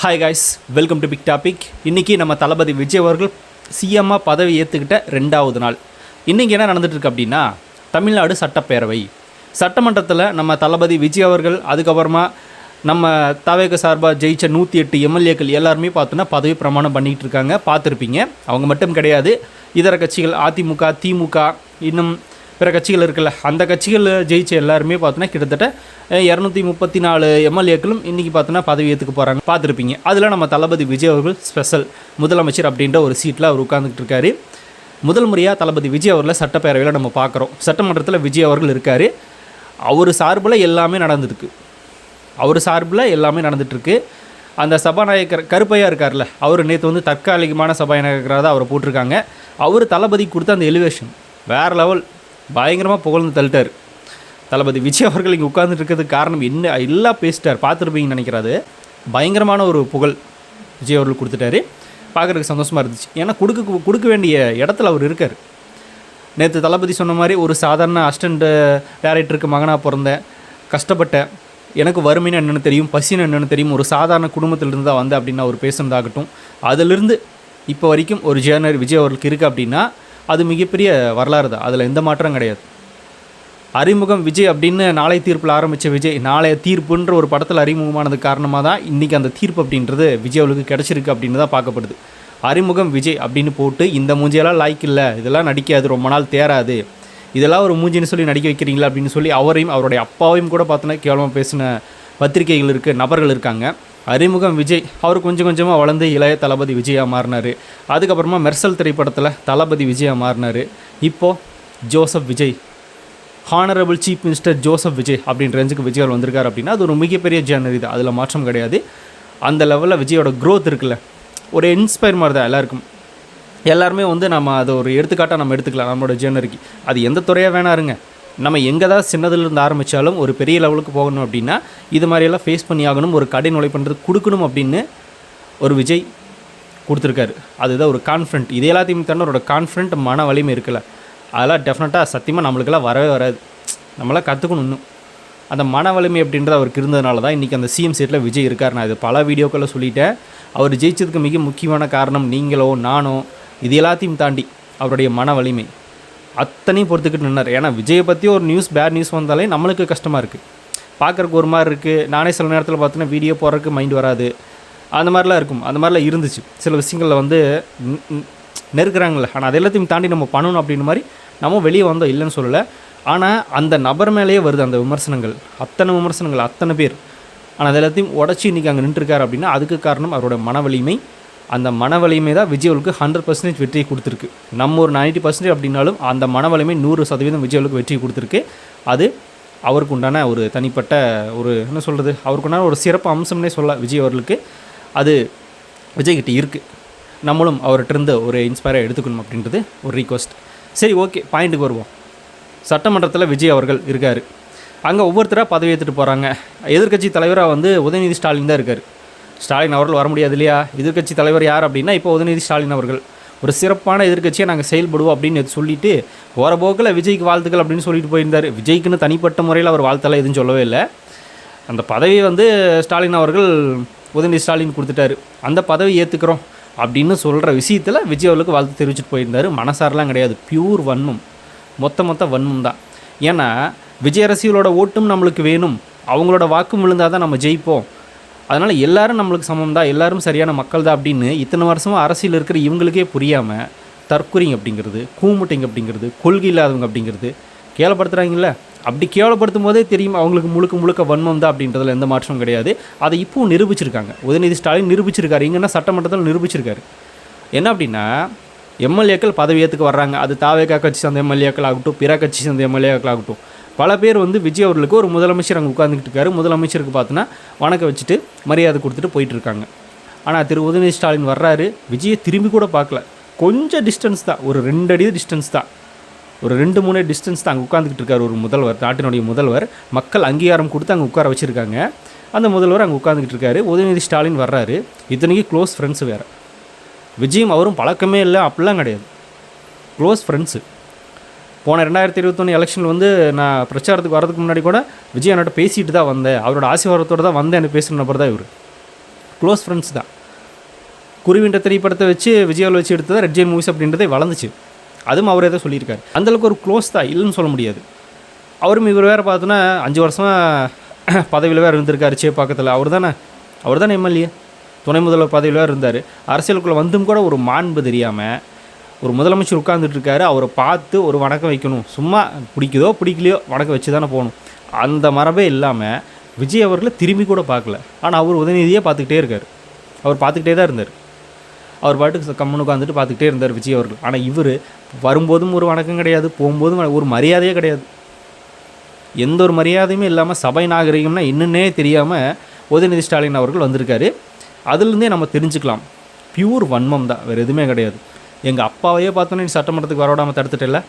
Hi guys, welcome to big topic. இன்றைக்கி நம்ம தளபதி விஜய் அவர்கள் சிஎம்மாக பதவி ஏற்றுக்கிட்ட 2வது நாள். இன்றைக்கி என்ன நடந்துகிட்ருக்கு அப்படின்னா, தமிழ்நாடு சட்டமன்றத்தில் நம்ம தளபதி விஜய் அவர்கள், அதுக்கப்புறமா நம்ம தவேக சார்பாக ஜெயித்த 108 எம்எல்ஏக்கள் எல்லாருமே பார்த்தோன்னா பதவி பிரமாணம் பண்ணிகிட்டு இருக்காங்க. பார்த்துருப்பீங்க. அவங்க மட்டும் கிடையாது, இதர கட்சிகள் அதிமுக, திமுக, இன்னும் பிற கட்சிகள் இருக்குல்ல, அந்த கட்சிகள் ஜெயிச்ச எல்லாருமே பார்த்தோன்னா கிட்டத்தட்ட 234 எம்எல்ஏக்களும் இன்றைக்கி பார்த்தோன்னா பதவி ஏற்றுக்க போகிறாங்க. பார்த்துருப்பீங்க. அதில் நம்ம தளபதி விஜய் அவர்கள் ஸ்பெஷல் முதலமைச்சர் அப்படின்ற ஒரு சீட்டில் அவர் உட்காந்துக்கிட்டு இருக்காரு. முதல் முறையாக தளபதி விஜய் அவர்களை சட்டப்பேரவையில் நம்ம பார்க்குறோம். சட்டமன்றத்தில் விஜய் அவர்கள் இருக்கார். அவர் சார்பில் எல்லாமே நடந்துகிட்ருக்கு. அந்த சபாநாயகர் கருப்பையா இருக்கார்ல, அவர் நேற்று வந்து தற்காலிகமான சபாநாயகராக தான் அவரை போட்டிருக்காங்க. அவர் தளபதி கொடுத்த அந்த எலிவேஷன் வேறு லெவல், பயங்கரமாக புகழ்ந்து தள்ளிட்டார். தளபதி விஜய் அவர்கள் இங்கே உட்கார்ந்துட்டு இருக்கிறதுக்கு காரணம் என்ன எல்லாம் பேசிட்டார். பார்த்துருப்பீங்கன்னு நினைக்கிறாரு. பயங்கரமான ஒரு புகழ் விஜய் அவர்கள் கொடுத்துட்டாரு. பார்க்குறதுக்கு சந்தோஷமாக இருந்துச்சு. ஏன்னா கொடுக்க வேண்டிய இடத்துல அவர் இருக்கார். நேற்று தளபதி சொன்ன மாதிரி, ஒரு சாதாரண அசிஸ்டண்ட் டைரக்டருக்கு மகனாக பிறந்தேன், கஷ்டப்பட்டேன், எனக்கு வறுமைன்னு என்னென்னு தெரியும், பசின்னு என்னென்னு தெரியும், ஒரு சாதாரண குடும்பத்திலிருந்து தான் வந்தேன் அப்படின்னு அவர் பேசுனதாகட்டும், அதிலிருந்து இப்போ வரைக்கும் ஒரு ஜேர்னர் விஜய் அவர்களுக்கு இருக்குது அப்படின்னா அது மிகப்பெரிய வரலாறு தான். அதில் எந்த மாற்றம் கிடையாது. அறிமுகம் விஜய் அப்படின்னு நாளை தீர்ப்பில் ஆரம்பித்த விஜய், நாளைய தீர்ப்புன்ற ஒரு படத்தில் அறிமுகமானது காரணமாக தான் இன்றைக்கி அந்த தீர்ப்பு அப்படின்றது விஜய் அவர்களுக்கு கிடச்சிருக்கு அப்படின்னு தான் பார்க்கப்படுது. அறிமுகம் விஜய் அப்படின்னு போட்டு, இந்த மூஞ்சியெல்லாம் லாய்க்கு இல்லை, இதெல்லாம் நடிக்காது, ரொம்ப நாள் தேராது, இதெல்லாம் ஒரு மூஞ்சின்னு சொல்லி நடிக்க வைக்கிறீங்களா அப்படின்னு சொல்லி அவரையும் அவருடைய அப்பாவையும் கூட பார்த்தோன்னா கேவலமாக பேசின பத்திரிகைகள் இருக்குது, நபர்கள் இருக்காங்க. அறிமுகம் விஜய் அவர் கொஞ்சம் கொஞ்சமாக வளர்ந்து இளைய தளபதி விஜயாக மாறினார். அதுக்கப்புறமா மெர்சல் திரைப்படத்தில் தளபதி விஜயாக மாறினார். இப்போது Joseph Vijay, honourable chief minister Joseph Vijay அப்படின்ற ரேஞ்சுக்கு விஜய் அவர் வந்திருக்கார் அப்படின்னா அது ஒரு மிகப்பெரிய ஜேர்னரி தான். அதில் மாற்றம் கிடையாது. அந்த லெவலில் விஜயோட க்ரோத் இருக்குல்ல, ஒரு இன்ஸ்பயர் மாதிரி தான் எல்லாருக்கும். எல்லாருமே வந்து நம்ம அதை ஒரு எடுத்துக்காட்டாக நம்ம எடுத்துக்கலாம் நம்மளோட ஜேர்னரிக்கு. அது எந்த துறையாக வேணாருங்க, நம்ம எங்கே தான் சின்னதுலேருந்து ஆரம்பித்தாலும் ஒரு பெரிய லெவலுக்கு போகணும் அப்படின்னா இது மாதிரியெல்லாம் ஃபேஸ் பண்ணி ஆகணும், ஒரு கடை நுழை பண்ணுறது கொடுக்கணும் அப்படின்னு ஒரு விஜய் கொடுத்துருக்காரு. அதுதான் ஒரு கான்ஃபிடென்ட். இது எல்லாத்தையும் தன்னோட கான்ஃபிடென்ட், மன வலிமை இருக்குல்ல, அதெல்லாம் டெஃபினட்டாக சத்தியமாக நம்மளுக்கெல்லாம் வரவே வராது. நம்மளாம் கற்றுக்கணும் இன்னும். அந்த மன வலிமை அப்படின்றது அவருக்கு இருந்ததுனால தான் இன்றைக்கி அந்த சிஎம் சீட்டில் விஜய் இருக்கார். நான் இது பல வீடியோக்களில் சொல்லிட்டேன். அவர் ஜெயிச்சதுக்கு மிக முக்கியமான காரணம் நீங்களோ நானோ, இது எல்லாத்தையும் தாண்டி அவருடைய மன வலிமை அத்தனையும் பொறுத்துக்கிட்டு நின்னார். ஏன்னா விஜயை பற்றி ஒரு பேட் நியூஸ் வந்தாலே நம்மளுக்கு கஷ்டமாக இருக்குது, பார்க்குறக்கு ஒரு மாதிரி இருக்குது. நானே சில நேரத்தில் பார்த்தோன்னா வீடியோ போடுறதுக்கு மைண்ட் வராது, அந்த மாதிரிலாம் இருக்கும். அந்த மாதிரிலாம் இருந்துச்சு. சில விஷயங்களில் வந்து நெருக்கிறாங்களே, ஆனால் அது எல்லாத்தையும் தாண்டி நம்ம பண்ணணும் அப்படின்னு மாதிரி நம்ம வெளியே வந்தோம், இல்லைன்னு சொல்லலை. ஆனால் அந்த நபர் மேலேயே வருது அந்த விமர்சனங்கள், அத்தனை பேர். ஆனால் அது எல்லாத்தையும் உடச்சி இன்றைக்கி அங்கே நின்றுருக்காரு அப்படின்னா அதுக்கு காரணம் அவரோட மன வலிமை. அந்த மன வலிமை தான் விஜய்களுக்கு 100% வெற்றியை கொடுத்துருக்கு. நம்ம ஒரு 90% அப்படின்னாலும் அந்த மன வலிமை 100% விஜய்களுக்கு வெற்றியை கொடுத்துருக்கு. அது அவருக்கு உண்டான ஒரு தனிப்பட்ட ஒரு என்ன சொல்கிறது, அவருக்கு உண்டான ஒரு சிறப்பு அம்சம்னே சொல்லலாம் விஜய் அவர்களுக்கு. அது விஜய்கிட்ட இருக்குது. நம்மளும் அவர்கிட்ட ஒரு இன்ஸ்பயராக எடுத்துக்கணும் அப்படின்றது ஒரு ரிக்வஸ்ட். சரி, ஓகே, பாயிண்ட்டுக்கு வருவோம். சட்டமன்றத்தில் விஜய் அவர்கள் இருக்கார். அங்கே ஒவ்வொருத்தராக பதவி ஏற்றுட்டு போகிறாங்க. எதிர்க்கட்சி தலைவராக வந்து உதயநிதி ஸ்டாலின் தான் இருக்கார். ஸ்டாலின் அவர்கள் வர முடியாது இல்லையா? எதிர்க்கட்சி தலைவர் யார் அப்படின்னா இப்போ உதயநிதி ஸ்டாலின் அவர்கள். ஒரு சிறப்பான எதிர்க்கட்சியை நாங்கள் செயல்படுவோம் அப்படின்னு சொல்லிட்டு போகிற போக்கில் விஜய்க்கு வாழ்த்துக்கள் அப்படின்னு சொல்லிட்டு போயிருந்தார். விஜய்க்குன்னு தனிப்பட்ட முறையில் அவர் வாழ்த்தெல்லாம் எதுவும் சொல்லவே இல்லை. அந்த பதவியை வந்து ஸ்டாலின் அவர்கள் உதயநிதி ஸ்டாலின் கொடுத்துட்டாரு. அந்த பதவி ஏற்றுக்கிறோம் அப்படின்னு சொல்கிற விஷயத்தில் விஜய் அவர்களுக்கு வாழ்த்து தெரிவிச்சுட்டு போயிருந்தார். மனசாரெலாம் கிடையாது, பியூர் வன்மம், மொத்த வன்மம் தான். ஏன்னா விஜய் அரசியலோட ஓட்டும் நம்மளுக்கு வேணும், அவங்களோட வாக்கும் விழுந்தால் தான் நம்ம ஜெயிப்போம், அதனால் எல்லோரும் நம்மளுக்கு சமம் தான், எல்லோரும் சரியான மக்கள் தான் அப்படின்னு இத்தனை வருஷமாக அரசியல் இருக்கிற இவங்களுக்கே புரியாமல் தற்குறிங்க அப்படிங்கிறது, கூமுட்டைங்க அப்படிங்கிறது, கொள்கை இல்லாதவங்க அப்படிங்கிறது கேவலப்படுத்துகிறாங்கல்ல. அப்படி கேவலப்படுத்தும் போதே தெரியும் அவங்களுக்கு முழுக்க வன்மம் தான் அப்படின்றதுல எந்த மாற்றமும் கிடையாது. அதை இப்போவும் நிரூபிச்சிருக்காங்க. உதயநிதி ஸ்டாலின் நிரூபிச்சிருக்காரு. இங்கன்னா சட்டமன்றத்தில் நிரூபிச்சிருக்காரு. என்ன அப்படின்னா, எம்எல்ஏக்கள் பதவி ஏற்றுக்க வர்றாங்க. அது தாவேகா கட்சி சேர்ந்த எம்எல்ஏக்கள் ஆகட்டும், பிற கட்சி சேர்ந்த எம்எல்ஏக்கள் ஆகட்டும், பல பேர் வந்து விஜய் அவர்களுக்கு ஒரு முதலமைச்சர் அங்கே உட்காந்துக்கிட்டு இருக்காரு. முதலமைச்சருக்கு பார்த்தோன்னா வணக்கம் வச்சுட்டு மரியாதை கொடுத்துட்டு போயிட்டுருக்காங்க. ஆனால் திரு உதயநிதி ஸ்டாலின் வர்றாரு, விஜயை திரும்பி கூட பார்க்கல. கொஞ்சம் டிஸ்டன்ஸ் தான், ஒரு 2 அடி டிஸ்டன்ஸ் தான், ஒரு 2-3 டிஸ்டன்ஸ் தான் அங்கே உட்காந்துக்கிட்டு இருக்கார் ஒரு முதல்வர், நாட்டினுடைய முதல்வர். மக்கள் அங்கீகாரம் கொடுத்து அங்கே உட்கார வச்சுருக்காங்க. அந்த முதல்வர் அங்கே உட்காந்துக்கிட்டு இருக்காரு. உதயநிதி ஸ்டாலின் வர்றாரு. இத்தனைக்கு க்ளோஸ் ஃப்ரெண்ட்ஸு வேறு. விஜயும் அவரும் பழக்கமே இல்லை அப்படிலாம் கிடையாது, க்ளோஸ் ஃப்ரெண்ட்ஸு. போன 2021 எலெக்ஷனில் வந்து நான் பிரச்சாரத்துக்கு வரதுக்கு முன்னாடி கூட விஜய் அண்ணாட்ட பேசிட்டு தான் வந்தேன், அவரோட ஆசீர்வாதத்தோடு தான் வந்தேன் பேசுகிற நபர் தான் இவர். க்ளோஸ் ஃப்ரெண்ட்ஸ் தான். குருவின்ற திரைப்படத்தை வச்சு விஜயாவில் வச்சு எடுத்தது ரெட் ஜெயின் மூவிஸ் அப்படின்றதே வளர்ந்துச்சு. அதுவும் அவரே தான் சொல்லியிருக்காரு. அந்தளவுக்கு ஒரு க்ளோஸ் தான், இல்லைன்னு சொல்ல முடியாது. அவரும் இவர் வேறு பார்த்தோன்னா 5 வருஷமாக பதவியில் வேறு இருந்திருக்காரு சேப்பாக்கத்தில். அவர் தானே எம்எல்ஏ, துணை முதல்வர் பதவியில் வேறு இருந்தார். அரசியலுக்குள்ளே வந்தும் கூட ஒரு மாண்பு தெரியாமல் ஒரு முதலமைச்சர் உட்கார்ந்துட்டுருக்காரு. அவரை பார்த்து ஒரு வணக்கம் வைக்கணும், சும்மா பிடிக்குதோ பிடிக்கலையோ வணக்கம் வச்சு தானே போகணும். அந்த மரபே இல்லாமல் விஜய் அவர்களை திரும்பி கூட பார்க்கல. ஆனால் அவர் உதயநிதியே பார்த்துக்கிட்டே இருக்கார். அவர் பார்த்துக்கிட்டே தான் இருந்தார். அவர் பாட்டுக்கு கம்முன்னு உட்காந்துட்டு பார்த்துக்கிட்டே இருந்தார் விஜய் அவர்கள். ஆனால் இவர் வரும்போதும் ஒரு வணக்கம் கிடையாது, போகும்போதும் ஒரு மரியாதையே கிடையாது. எந்த ஒரு மரியாதையுமே இல்லாமல் சபை நாகரிகம்னா என்னன்னே தெரியாமல் உதயநிதி ஸ்டாலின் அவர்கள் வந்திருக்காரு. அதுலேருந்தே நம்ம தெரிஞ்சுக்கலாம், பியூர் வன்மம் தான், வேறு எதுவுமே கிடையாது. எங்கள் அப்பாவையே பார்த்தோன்னே நீ சட்டமன்றத்துக்கு வரவிடாமல் தடுத்துட்டல,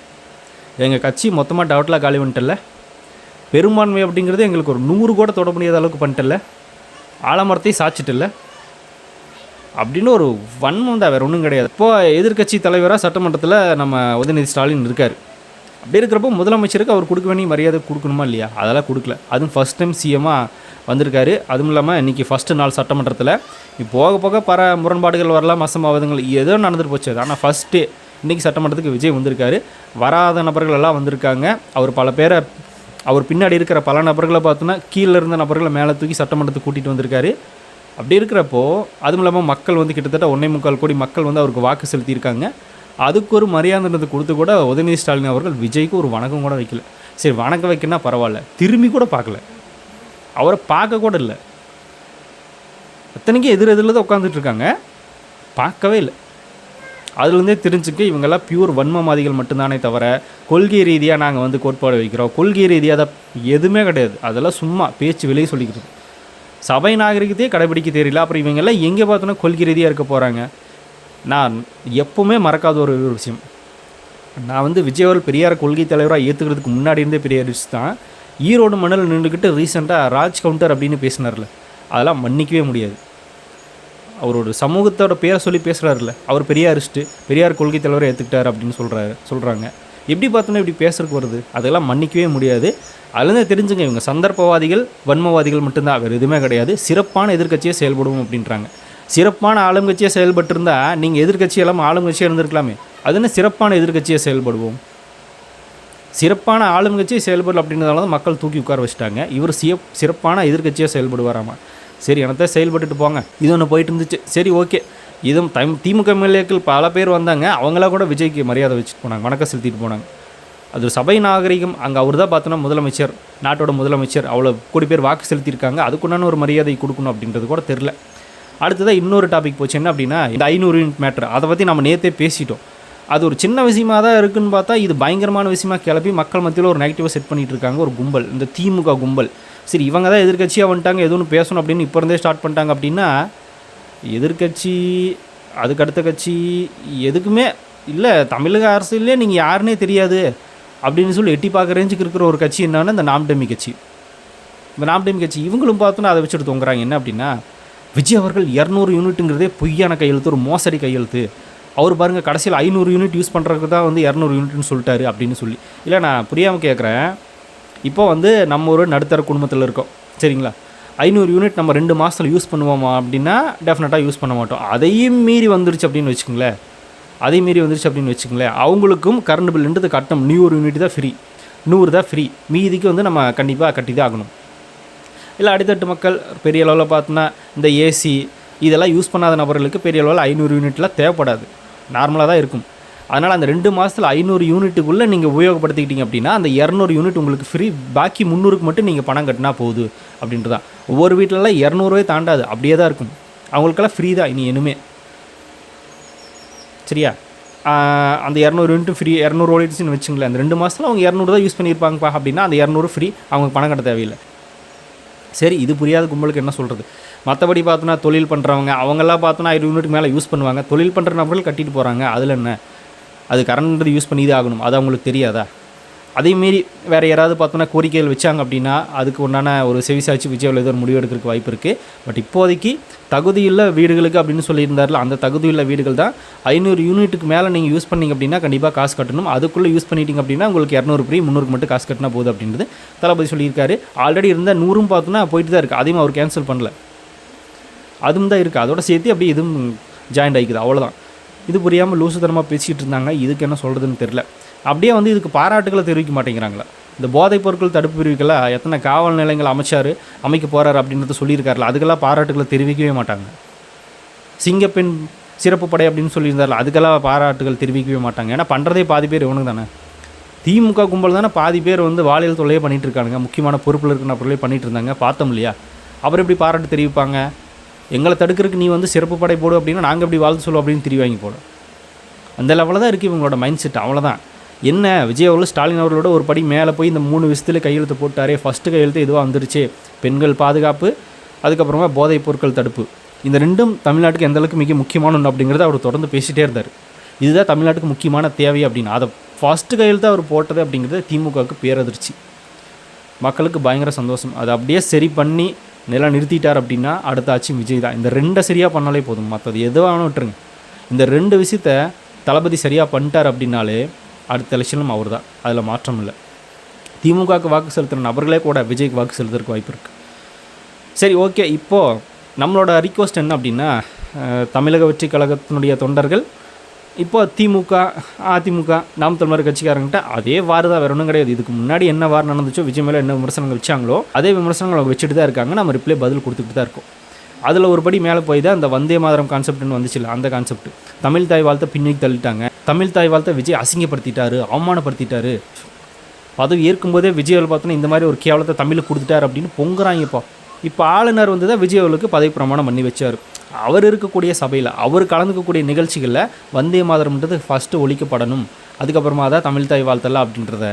எங்கள் கட்சி மொத்தமாக டவுட்டில் காலி பண்ணிட்டல, பெரும்பான்மை அப்படிங்கிறது எங்களுக்கு ஒரு 100 கூட தொட முடியாத அளவுக்கு பண்ணிட்டல, ஆலமரத்தையும் சாச்சிட்டில்ல அப்படின்னு ஒரு வன்மம் தான், வேறு ஒன்றும் கிடையாது. இப்போது எதிர்க்கட்சி தலைவராக சட்டமன்றத்தில் நம்ம உதயநிதி ஸ்டாலின் இருக்கார். அப்படி இருக்கிறப்போ முதலமைச்சருக்கு அவர் கொடுக்க வேண்டிய மரியாதை கொடுக்கணுமா இல்லையா? அதெல்லாம் கொடுக்கல. அதுவும் ஃபஸ்ட் டைம் சிஎம்மாக வந்திருக்காரு. அதுவும் இல்லாமல் இன்றைக்கி ஃபஸ்ட்டு நாள் சட்டமன்றத்தில் போக போக முரண்பாடுகள் வரலாம், அசம்பாவிதங்கள் ஏதோ நடந்துட்டு போச்சு. ஆனால் ஃபஸ்ட்டு இன்றைக்கி சட்டமன்றத்துக்கு விஜய் வந்திருக்காரு. வராத நபர்கள் எல்லாம் வந்திருக்காங்க. அவர் பல பேரை, அவர் பின்னாடி இருக்கிற பல நபர்களை பார்த்தோன்னா கீழே இருந்த நபர்களை மேலே தூக்கி சட்டமன்றத்துக்கு கூட்டிகிட்டு வந்திருக்காரு. அப்படி இருக்கிறப்போ அதுவும் இல்லாமல் மக்கள் வந்து கிட்டத்தட்ட 1.25 கோடி மக்கள் வந்து அவருக்கு வாக்கு செலுத்தியிருக்காங்க. அதுக்கு ஒரு மரியாதைன்றது கொடுத்து கூட உதயநிதி ஸ்டாலின் அவர்கள் விஜய்க்கு ஒரு வணக்கம் கூட வைக்கல. சரி, வணக்கம் வைக்கணும்னா பரவாயில்ல, திரும்பி கூட பார்க்கல, அவரை பார்க்க கூட இல்லை. அத்தனைக்கும் எதிரில் தான் உட்காந்துட்ருக்காங்க, பார்க்கவே இல்லை. அதுலேருந்தே தெரிஞ்சுக்க இவங்கெல்லாம் பியூர் வன்மவாதிகள் மட்டும்தானே தவிர கொள்கை ரீதியாக நாங்கள் வந்து கோட்பாடு வைக்கிறோம், கொள்கை ரீதியாக அதை எதுவுமே கிடையாது. அதெல்லாம் சும்மா பேச்சு வெளியே சொல்லிக்கிறது. சபை நாகரிகத்தையே கடைபிடிக்க தெரியல. அப்புறம் இவங்கெல்லாம் எங்கே பார்த்தோன்னா கொள்கை ரீதியாக இருக்க போகிறாங்க. நான் எப்போவுமே மறக்காத ஒரு விஷயம், நான் வந்து விஜய் அவர்கள் பெரியார் கொள்கை தலைவராக ஏற்றுக்கிறதுக்கு முன்னாடி இருந்தே பெரியாரிஸ்ட் தான். ஈரோடு மண்ணில் நின்றுக்கிட்டு ரீசெண்டாக ராஜ் கவுண்டர் அப்படின்னு பேசினார்ல, அதெல்லாம் மன்னிக்கவே முடியாது. அவரோட சமூகத்தோட பேரை சொல்லி பேசுகிறாருல, அவர் பெரியாரிஸ்ட்டு, பெரியார் கொள்கை தலைவரை ஏற்றுக்கிட்டார் அப்படின்னு சொல்கிறாங்க. எப்படி பார்த்தோன்னா இப்படி பேசுறதுக்கு வருது? அதெல்லாம் மன்னிக்கவே முடியாது. அதுலேருந்து தெரிஞ்சுங்க, இவங்க சந்தர்ப்பவாதிகள், வன்மவாதிகள் மட்டும்தான், வேறு எதுவுமே கிடையாது. சிறப்பான எதிர்க்கட்சியை செயல்படுவோம் அப்படின்றாங்க. சிறப்பான ஆளுங்கட்சியாக செயல்பட்டுருந்தால் நீங்கள் எதிர்க்கட்சி எல்லாம் ஆளுங்கட்சியாக இருந்திருக்கலாமே. அது என்ன சிறப்பான எதிர்க்கட்சியை செயல்படுவோம்? சிறப்பான ஆளுங்கட்சியை செயல்படல அப்படின்றதால தான் மக்கள் தூக்கி உட்கார வச்சுட்டாங்க. இவர் சிறப்பான எதிர்க்கட்சியாக செயல்படுவாராமா. சரி, எனத்தை செயல்பட்டுட்டு போங்க. இது ஒன்று போயிட்டு இருந்துச்சு, சரி ஓகே. இதுவும் திமுக எம்எல்ஏக்கள் பல பேர் வந்தாங்க, அவங்களாம் கூட விஜய்க்கு மரியாதை வச்சுட்டு போனாங்க, வணக்கம் செலுத்திட்டு போனாங்க. அது ஒரு சபை நாகரிகம். அங்கே அவர் தான் பார்த்தோன்னா முதலமைச்சர், நாட்டோட முதலமைச்சர், அவ்வளோ கோடி பேர் வாக்கு செலுத்தியிருக்காங்க, அதுக்குண்டான ஒரு மரியாதை கொடுக்கணும் அப்படின்றது கூட தெரில. அடுத்ததாக இன்னொரு டாபிக் போச்சு, என்ன அப்படின்னா இந்த 500 யூனிட் மேட்ரு. அதை பற்றி நம்ம நேற்றே பேசிட்டோம். அது ஒரு சின்ன விஷயமாக தான் இருக்குதுன்னு பார்த்தா இது பயங்கரமான விஷயமாக கிளப்பி மக்கள் மத்தியில் ஒரு நெகட்டிவாக செட் பண்ணிகிட்டு இருக்காங்க ஒரு கும்பல், இந்த திமுக கும்பல். சரி, இவங்க தான் எதிர்க்கட்சியாக வந்துட்டாங்க, எதுவும் பேசணும் அப்படின்னு இப்போ இருந்தே ஸ்டார்ட் பண்ணிட்டாங்க அப்படின்னா, எதிர்க்கட்சி அதுக்கு அடுத்த கட்சி எதுக்குமே இல்லை, தமிழக அரசியலே நீங்கள் யாருன்னே தெரியாது அப்படின்னு சொல்லி எட்டி பார்க்குற ரேஞ்சுக்கு இருக்கிற ஒரு கட்சி என்னன்னா இந்த நாம் டெமி கட்சி. இந்த நாம் டெமி கட்சி இவங்களும் பார்த்தோன்னா அதை வச்சுட்டு தொங்குறாங்க. என்ன அப்படின்னா, விஜய் அவர்கள் 200 யூனிட்டுங்கிறதே பொய்யான கையெழுத்து, ஒரு மோசடி கையெழுத்து. அவர் பாருங்கள் கடைசியில் 500 யூனிட் யூஸ் பண்ணுறதுக்கு தான் வந்து 200 யூனிட்னு சொல்லிட்டாரு அப்படின்னு சொல்லி. இல்லை, நான் புரியாமல் கேட்குறேன். இப்போ வந்து நம்ம ஒரு நடுத்தர குடும்பத்தில் இருக்கோம், சரிங்களா? 500 யூனிட் நம்ம 2 மாதத்தில் யூஸ் பண்ணுவோமா அப்படின்னா டெஃபினட்டாக யூஸ் பண்ண மாட்டோம். அதையும் மீறி வந்துருச்சு அப்படின்னு வச்சுக்கோங்களேன், அவங்களுக்கும் கரண்ட் பில்லுன்றது கட்டணும். 100 யூனிட் தான் ஃப்ரீ, 100 தான் ஃப்ரீ, மீதிக்கு வந்து நம்ம கண்டிப்பாக கட்டி தான் ஆகணும். இல்லை அடித்தட்டு மக்கள் பெரிய அளவில் பார்த்தோன்னா இந்த ஏசி இதெல்லாம் யூஸ் பண்ணாத நபர்களுக்கு பெரிய அளவில் 500 யூனிட்லாம் தேவைப்படாது, நார்மலாக தான் இருக்கும். அதனால் அந்த 2 மாதத்தில் 500 யூனிட்டுக்குள்ளே நீங்கள் உபயோகப்படுத்திக்கிட்டீங்க அப்படின்னா அந்த 200 யூனிட் உங்களுக்கு ஃப்ரீ. பாக்கி 300க்கு மட்டும் நீங்கள் பணம் கட்டினா போகுது அப்படின்ட்டு தான். ஒவ்வொரு வீட்டிலலாம் 200 தாண்டாது, அப்படியே தான் இருக்கும். அவங்களுக்கெல்லாம் ஃப்ரீ தான் இனி இனிமே, சரியா? அந்த 200 யூனிட் ஃப்ரீ, 200 ஓடிடுச்சுன்னு வச்சுங்களேன். அந்த 2 மாதத்தில் அவங்க 200 தான் யூஸ் பண்ணியிருப்பாங்கப்பா அப்படின்னா அந்த 200 ஃப்ரீ, அவங்க பணம் கட்ட தேவையில்லை. சரி, இது புரியாத கும்பலுக்கு என்ன சொல்கிறது? மற்றபடி பார்த்தோன்னா தொழில் பண்ணுறவங்க அவங்கெல்லாம் பார்த்தோன்னா 500 யூனிட்டுக்கு மேலே யூஸ் பண்ணுவாங்க. தொழில் பண்ணுற நபர்கள் கட்டிட்டு போகிறாங்க, அதில் என்ன? அது கரண்ட் யூஸ் பண்ணி தான் ஆகணும், அது அவங்களுக்கு தெரியாதா? அதேமாரி வேறு யாராவது பார்த்தோன்னா கோரிக்கைகள் வச்சாங்க அப்படின்னா அதுக்கு உண்டான ஒரு செவிசாய்ச்சி விஜயில் ஏதோ ஒரு முடிவு எடுக்கிறதுக்கு வாய்ப்பு இருக்குது. பட் இப்போதைக்கு தகுதியுள்ள வீடுகளுக்கு அப்படின்னு சொல்லியிருந்தார்ல, அந்த தகுதியுள்ள வீடுகள் தான் 500 யூனிட்டுக்கு மேலே நீங்கள் யூஸ் பண்ணிங்க அப்படின்னா கண்டிப்பாக காசு கட்டணும். அதுக்குள்ளே யூஸ் பண்ணிட்டீங்க அப்படின்னா உங்களுக்கு 200 ஃப்ரீ, 300க்கு மட்டும் காசு கட்டினா போகுது அப்படின்றது தளபதி சொல்லியிருக்காரு. ஆல்ரெடி இருந்த 100ம் பார்த்தோன்னா போயிட்டு தான் இருக்குது, அதையும் அவர் கேன்சல் பண்ணல. அதுவும் தான் இருக்குது. அதோட சேர்த்து அப்படியே இதுவும் ஜாயிண்ட் ஆகிக்குது, அவ்வளோதான். இது புரியாமல் லூசுத்தனமாக பேசிகிட்டு இருந்தாங்க. இதுக்கு என்ன சொல்கிறதுன்னு தெரில. அப்படியே வந்து இதுக்கு பாராட்டுகளை தெரிவிக்க மாட்டேங்கிறாங்களா? இந்த போதைப் பொருட்கள் தடுப்பு பிரிவுக்கெல்லாம் எத்தனை காவல் நிலையங்கள் அமைக்க போகிறார் அப்படின்றத சொல்லியிருக்காருல, அதுக்கெல்லாம் பாராட்டுகளை தெரிவிக்கவே மாட்டாங்க. சிங்கப்பெண் சிறப்பு படை அப்படின்னு சொல்லியிருந்தார்ல, அதுக்கெல்லாம் பாராட்டுகள் தெரிவிக்கவே மாட்டாங்க. ஏன்னா பண்ணுறதே பாதி பேர் இவனுக்கு தானே. திமுக கும்பல் தானே பாதி பேர் வந்து வாலியல் தொல்லையே பண்ணிகிட்டு இருக்கானுங்க. முக்கியமான பொறுப்பில் இருக்கிற நபர்களே பண்ணிகிட்டு இருந்தாங்க, பார்த்தோம் இல்லையா? அப்புறம் எப்படி பாராட்டு தெரிவிப்பாங்க? எங்களை தடுக்கிறதுக்கு நீ வந்து சிறப்பு படை போடு அப்படின்னா நாங்கள் எப்படி வாழ்த்து சொல்லுவோம் அப்படின்னு தெரிவாங்க போட. அந்த லெவலில் தான் இருக்குது இவங்களோட மைண்ட் செட், அவ்வளோதான். என்ன விஜய் அவர்கள் ஸ்டாலின் அவர்களோட ஒரு படி மேலே போய் இந்த 3 விஷயத்தில் கையெழுத்து போட்டாரே. ஃபஸ்ட்டு கையெழுத்து எதுவாக வந்துருச்சு, பெண்கள் பாதுகாப்பு, அதுக்கப்புறமா போதைப் பொருட்கள் தடுப்பு. இந்த ரெண்டும் தமிழ்நாட்டுக்கு எந்தளவுக்கு மிக முக்கியமான ஒன்று அப்படிங்கிறத அவர் தொடர்ந்து பேசிகிட்டே இருந்தார். இதுதான் தமிழ்நாட்டுக்கு முக்கியமான தேவை அப்படின்னு. அதை ஃபஸ்ட்டு கையெழுத்து அவர் போட்டது அப்படிங்கிறது திமுகவுக்கு பேரதிர்ச்சி. மக்களுக்கு பயங்கர சந்தோஷம். அதை அப்படியே சரி பண்ணி நிறுத்திட்டார் அப்படின்னா அடுத்த ஆட்சி விஜய் தான். இந்த 2 சரியாக பண்ணாலே போதும், மற்றது எதுவாக விட்டுருங்க. இந்த 2 விஷயத்த தளபதி சரியாக பண்ணிட்டார் அப்படின்னாலே அடுத்த எலெக்ஷனும் அவர் தான், அதில் மாற்றம் இல்லை. திமுகவுக்கு வாக்கு செலுத்துகிற நபர்களே கூட விஜய்க்கு வாக்கு செலுத்துறதுக்கு வாய்ப்பு இருக்குது. சரி, ஓகே. இப்போது நம்மளோட ரிக்வஸ்ட் என்ன அப்படின்னா, தமிழக வெற்றி கழகத்தினுடைய தொண்டர்கள் இப்போ திமுக, அதிமுக, நாம் தமிழர் கட்சிக்காரங்கிட்ட அதே வார் தான், வேறு ஒன்றும் கிடையாது. இதுக்கு முன்னாடி என்ன வார் நடந்துச்சோ, விஜய் மேலே என்ன விமர்சனங்கள் வச்சாங்களோ அதே விமர்சனங்கள் அவங்க வச்சுட்டு தான் இருக்காங்க. நம்ம ரிப்ளை பதில் கொடுத்துக்கிட்டு தான் இருக்கோம். அதில் ஒரு படி மேலே போய் தான் அந்த வந்தே மாதரம் கான்செப்ட்னு வந்துச்சுல்ல, அந்த கான்செப்ட். தமிழ் தாய் வாழ்த்தை பின்னிக்கு தள்ளிட்டாங்க. தமிழ் தாய் வாழ்த்தை விஜய் அசிங்கப்படுத்திட்டாரு, அவமானப்படுத்திட்டாரு. பதவி ஏற்கும்போதே விஜய் அவர்கள் பார்த்தோன்னா இந்த மாதிரி ஒரு கேவலத்தை தமிழுக்கு கொடுத்துட்டார் அப்படின்னு பொங்குறாங்கப்பா. இப்போ ஆளுநர் வந்து தான் விஜய் அவர்களுக்கு பதவி பிரமாணம் பண்ணி வச்சார். அவர் இருக்கக்கூடிய சபையில், அவர் கலந்துக்கக்கூடிய நிகழ்ச்சிகளில் வந்தே மாதரம்ன்றது ஃபஸ்ட்டு ஒழிக்கப்படணும், அதுக்கப்புறமா தான் தமிழ் தாய் வாழ்த்தலாம் அப்படின்றத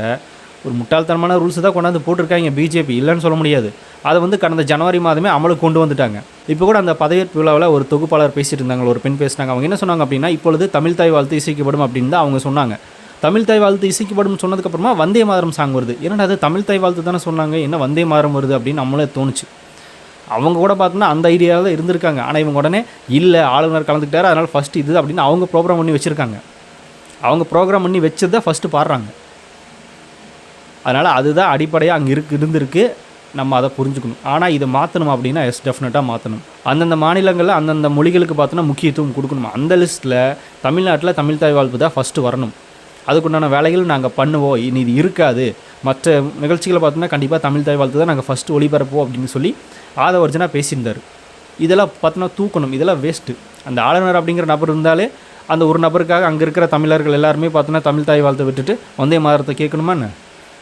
ஒரு முட்டாள்தனமான ரூல்ஸ் தான் கொண்டாந்து போட்டிருக்காங்க பிஜேபி, இல்லைன்னு சொல்ல முடியாது. அதை வந்து கடந்த ஜனவரி மாதமே அமலுக்கு கொண்டு வந்துட்டாங்க. இப்போ கூட அந்த பதவியேற்பு விழாவில் ஒரு தொகுப்பாளர் பேசிட்டு இருந்தாங்க, ஒரு பெண் பேசினாங்க. அவங்க என்ன சொன்னாங்க அப்படின்னா, இப்பொழுது தமிழ் தாய் வாழ்த்து இசைக்கப்படும் அப்படின்னு தான் அவங்க சொன்னாங்க. தமிழ் தாய் வாழ்த்து இசைக்கப்படும் சொன்னதுக்கப்புறமா வந்தே மாதரம் சாங் வருது. ஏன்னா அது தமிழ் தாய் வாழ்த்து தானே சொன்னாங்க, என்ன வந்தே மாதரம் வருது அப்படின்னு நம்மளே தோணுச்சு. அவங்க கூட பார்த்தோன்னா அந்த ஐடியாவில் தான் இருந்திருக்காங்க. ஆனால் இவங்க உடனே இல்லை ஆளுநர் கலந்துக்கிட்டாரு, அதனால் ஃபஸ்ட்டு இது அப்படின்னு அவங்க ப்ரோக்ராம் பண்ணி வச்சுருக்காங்க. அவங்க ப்ரோக்ராம் பண்ணி வச்சது தான் ஃபஸ்ட்டு பாடுறாங்க. அதனால் அதுதான் அடிப்படையாக அங்கே இருந்திருக்கு. நம்ம அதை புரிஞ்சுக்கணும். ஆனால் இதை மாற்றணும் அப்படின்னா டெஃபினட்டாக மாற்றணும். அந்தந்த மாநிலங்களில் அந்தந்த மொழிகளுக்கு பார்த்தோன்னா முக்கியத்துவம் கொடுக்கணும். அந்த லிஸ்ட்டில் தமிழ்நாட்டில் தமிழ் தாய் வாழ்ப்பு தான் ஃபஸ்ட்டு வரணும். அதுக்குண்டான வேலைகள் நாங்கள் பண்ணுவோம். இனி இது இருக்காது. மற்ற நிகழ்ச்சிகளை பார்த்தோன்னா கண்டிப்பாக தமிழ் தாய் வாழ்த்து தான் நாங்கள் ஃபஸ்ட்டு ஒளிபரப்போம் அப்படின்னு சொல்லி ஆதவர்ஜனாக பேசியிருந்தார். இதெல்லாம் பார்த்தோன்னா தூக்கணும். இதெல்லாம் வேஸ்ட்டு. அந்த ஆளுநர் அப்படிங்கிற நபர் இருந்தாலே அந்த ஒரு நபருக்காக அங்கே இருக்கிற தமிழர்கள் எல்லாருமே பார்த்தோன்னா தமிழ் தாய் வாழ்த்தை விட்டுட்டு வந்தே மாதரத்தை கேட்கணுமா என்ன?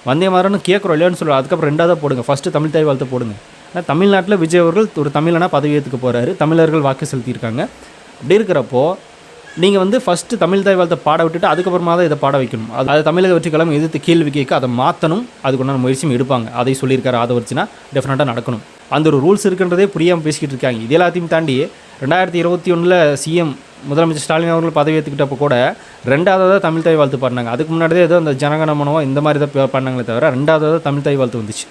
வந்தே மாதரம்னு கேட்குறோம் இல்லையான்னு சொல்லுவோம். அதுக்கப்புறம் 2ஆவதாக போடுங்க, ஃபஸ்ட்டு தமிழ் தாய் வாழ்த்தை போடுங்க. ஏன்னா தமிழ்நாட்டில் விஜய் அவர்கள் ஒரு தமிழனா பதவி ஏற்றுக்க போகிறாரு, தமிழர்கள் வாக்கு செலுத்தியிருக்காங்க. அப்படி இருக்கிறப்போ நீங்கள் வந்து ஃபஸ்ட்டு தமிழ் தாய் வாழ்த்தை பாட விட்டுட்டு அதுக்கப்புறமா தான் இதை பாட வைக்கணும். அது தமிழக வெற்றி கழகம் எதிர்த்து கேள்வி கேட்க அதை மாற்றணும். அதுக்குண்டான முயற்சியும் எடுப்பாங்க. அதை சொல்லியிருக்காரு ஆதவர்ச்சினா டெஃபினட்டாக நடக்கணும். அந்த ஒரு ரூல்ஸ் இருக்குன்றதே புரியாமல் பேசிக்கிட்டு இருக்காங்க. இது எல்லாத்தையும் தாண்டி 2021 சிஎம் முதலமைச்சர் ஸ்டாலின் அவர்கள் பதவி ஏற்றுக்கிட்டப்போ கூட 2ஆவதாக தமிழ் தாய் வாழ்த்து பாடினாங்க. அதுக்கு முன்னாடியே ஏதோ அந்த ஜனகணமனோ இந்த மாதிரி தான் பண்ணாங்களே தவிர 2ஆவதாக தமிழ் தாய் வாழ்த்து வந்துச்சு.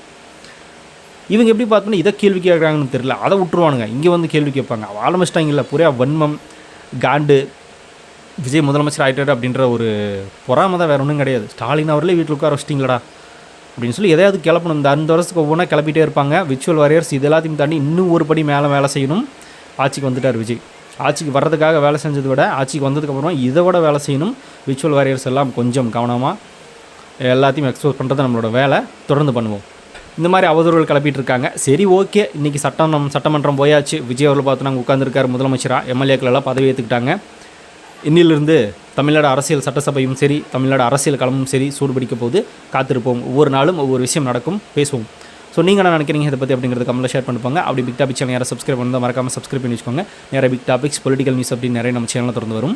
இவங்க எப்படி பார்த்தோன்னா இதை கேள்வி கேட்குறாங்கன்னு தெரியல. அதை விட்டுருவானுங்க, இங்கே வந்து கேள்வி கேட்பாங்க. ஆரம்பிச்சிட்டாங்கல்ல பூரா வன்மம் காண்டு. விஜய் முதலமைச்சர் ஆகிட்டாரு அப்படின்ற ஒரு பொறாமை தான், வேறு ஒன்றும் கிடையாது. ஸ்டாலின் அவர்களே வீட்டில் உட்கார வச்சிட்டிங்களடா அப்படின்னு சொல்லி எதையாவது கிளப்பணும். இந்த 5 வருஷத்துக்கு ஒவ்வொன்றா கிளப்பிட்டே இருப்பாங்க. விர்ச்சுவல் வாரியர்ஸ் இது எல்லாத்தையும் தாண்டி இன்னும் ஒரு படி மேலே வேலை செய்யணும். ஆட்சிக்கு வந்துட்டார் விஜய். ஆட்சிக்கு வர்றதுக்காக வேலை செஞ்சதை விட ஆட்சிக்கு வந்ததுக்கப்புறமா இதை விட வேலை செய்யணும். விர்ச்சுவல் வாரியர்ஸ் எல்லாம் கொஞ்சம் கவனமாக எல்லாத்தையும் எக்ஸ்போஸ் பண்ணுறது நம்மளோட வேலை. தொடர்ந்து பண்ணுவோம். இந்த மாதிரி அவதூறுகள் கிளப்பிட்டு இருக்காங்க. சரி, ஓகே. இன்றைக்கி சட்டமன்றம் போயாச்சு. விஜய் அவர்கள் பார்த்து நாங்கள் உட்காந்துருக்காரு முதலமைச்சராக. எம்எல்ஏக்கள் எல்லாம் பதவி ஏற்றுக்கிட்டாங்க. இன்னிலிருந்து தமிழ்நாடு அரசியல் சட்டசபையும் சரி, தமிழ்நாடு அரசியல் களமும் சரி சூடுபிடிக்க போது காத்திருப்போம். ஒவ்வொரு நாளும் ஒவ்வொரு விஷயம் நடக்கும், பேசுவோம். ஸோ நீங்கள் என்ன நினைக்கிறீங்க இதை பற்றி அப்படிங்கிறது கமெண்ட்டில் ஷேர் பண்ணிப்பாங்க. அப்படி பிக் டாபிக் சேனல் யாரை சப்ஸ்கிரைப் பண்ணால் மறக்காமல் சப்ஸ்கிரைப் பண்ணி வச்சுக்கோங்க. நிறைய பிக் டாபிக்ஸ் பொலிட்டிக்கல் நியூஸ் அப்படின்னு நிறைய நம்ம சேனலில் திறந்து வரும்.